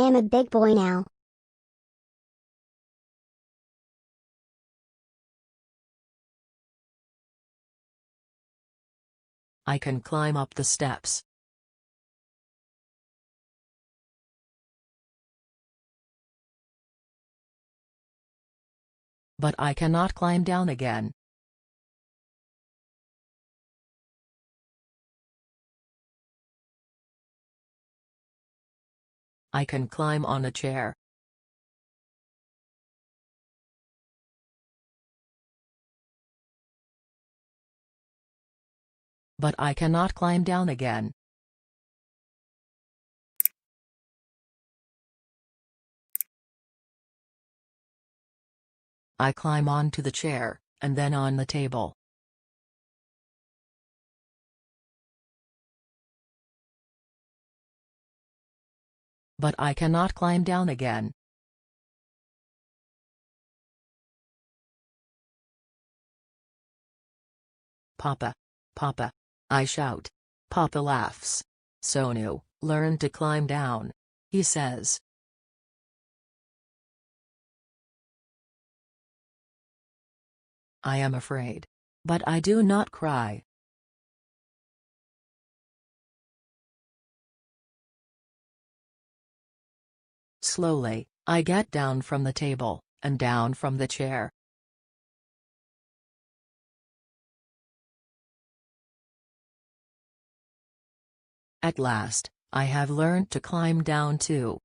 am a big boy now. I can climb up the steps. But I cannot climb down again. I can climb on a chair. But I cannot climb down again. I climb onto the chair, and then on the table. But I cannot climb down again. Papa, Papa, I shout. Papa laughs. Sonu, learn to climb down, he says. I am afraid. But I do not cry. Slowly, I get down from the table, and down from the chair. At last, I have learned to climb down too.